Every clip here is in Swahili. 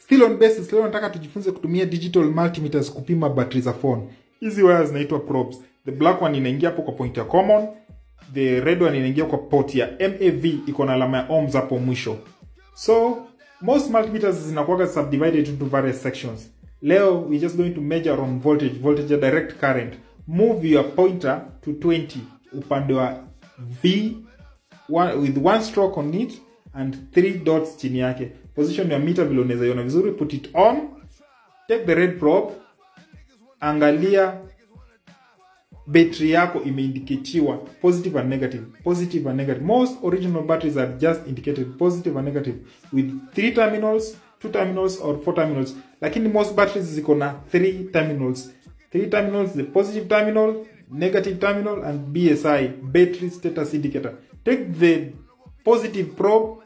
Still on basis, leo nataka tujifunze kutumia digital multimeters kupima battery za phone. Hizi wires zinaitwa probes. The black one inaingia hapo kwa point ya common, the red one inaingia kwa port ya MAV, iko na alama ya ohms hapo mwisho. So most multimeters zinakuwa subdivided into various sections. Leo we just going to measure on voltage ya direct current. Move your pointer to 20 upande wa V with one stroke on it and 3 dots chini yake. Position ya meter vile unaweza iona vizuri, put it on, take the red probe, angalia battery yako imeindiketiwa positive and negative, positive and negative. Most original batteries are just indicated positive and negative with 3 terminals, 2 terminals or 4 terminals. Lakini most batteries ziko na 3 terminals. 3 terminals, the positive terminal, negative terminal and BSI, battery status indicator. Take the positive probe,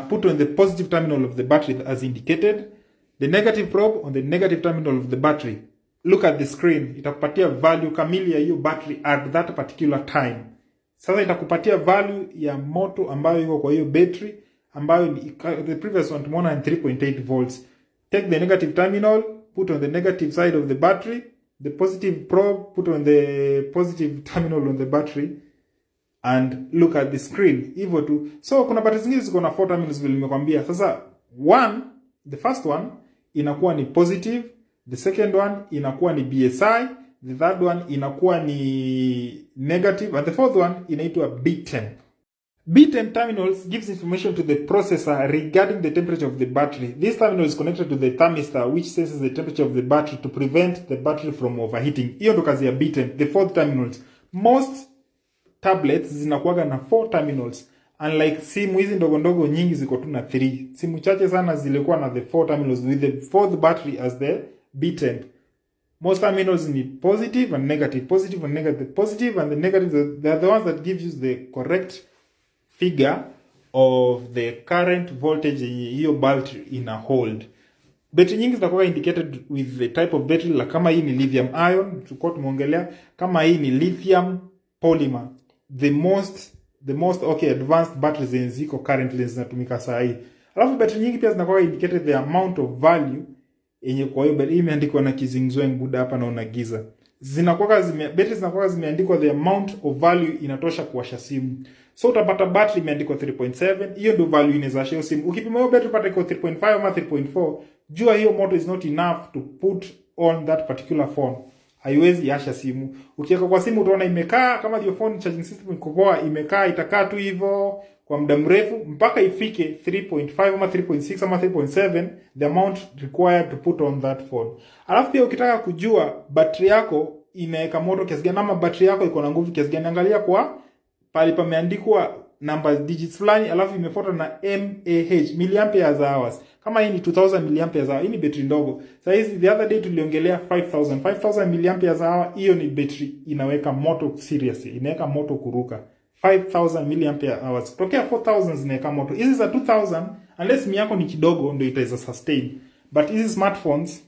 put on the positive terminal of the battery as indicated, the negative probe on the negative terminal of the battery. Look at the screen, itakupatia value kamili ya hiyo battery at that particular time. Sasa itakupatia value ya moto ambayo iko kwa hiyo battery, ambayo ni the previous one tumeona ni 3.8 volts. Take the negative terminal, put on the negative side of the battery, the positive probe, put on the positive terminal on the battery, and look at the screen. Hivyo tu. So kuna batteries zingine ziko na 4 terminals vile nimekwambia. Sasa the first one inakuwa ni positive, the second one inakuwa ni BSI, the third one inakuwa ni negative, and the fourth one inaitwa B10. B10 terminals gives information to the processor regarding the temperature of the battery. This terminal is connected to the thermistor which senses the temperature of the battery to prevent the battery from overheating. Hiyo ndo kazi ya B10, the fourth terminals. Most tablets zinakuwaga na 4 terminals. Unlike simu hizi ndogo ndogo nyingi ziko tu na 3. Simu chache sana zilikuwa na the 4 terminals with the fourth battery as the B10. Most terminals ni positive and negative, positive and negative. Positive and the negative, they are the ones that give you the correct figure of the current voltage hiyo battery ina hold. Battery nyingi zitakuwa indicated with the type of battery, la kama hii ni lithium ion, tulikuwa tumeongelea, kama hii ni lithium polymer. The most advanced batteries ziko currently zinatumika saa hii. Alafu battery nyingi pia zinakuwa indicated the amount of value yenye kwa hiyo battery imeandikwa na kizingzweng buda hapa naona giza. Batteries zinakuwa zimeandikwa the amount of value inatosha kuwasha simu. So utapata battery imeandikwa 3.7, hiyo ndio value inaweza washa simu. Ukipima hiyo battery upata iko 3.5 ama 3.4, jua hiyo motor is not enough to put on that particular phone. Haiwezi yasha simu. Ukiweka kwa simu utaona imekaa, kama hiyo phone charging system iko poa, imekaa itakaa tu hivyo kwa muda mrefu mpaka ifike 3.5 ama 3.6 ama 3.7, the amount required to put on that phone. Alafu pia ukitaka kujua battery yako inaweka moto kiasi gani ama battery yako iko na nguvu kiasi gani, angalia kwa pale pameandikwa numbers digits fulani alafu imefuatwa na mAh, milliamperes hours. Kama hii ni 2000 milliamperes hour, hii ni battery ndogo. Sasa hizi the other day tuliongelea 5000 milliamperes hour, hiyo ni battery inaweka moto seriously, inaweka moto kuruka. 5000 milliampere hours. Kutokea 4000 zinaweka moto. Hizi za 2000 unless simu yako ni kidogo ndio itaweza sustain. But hizi smartphones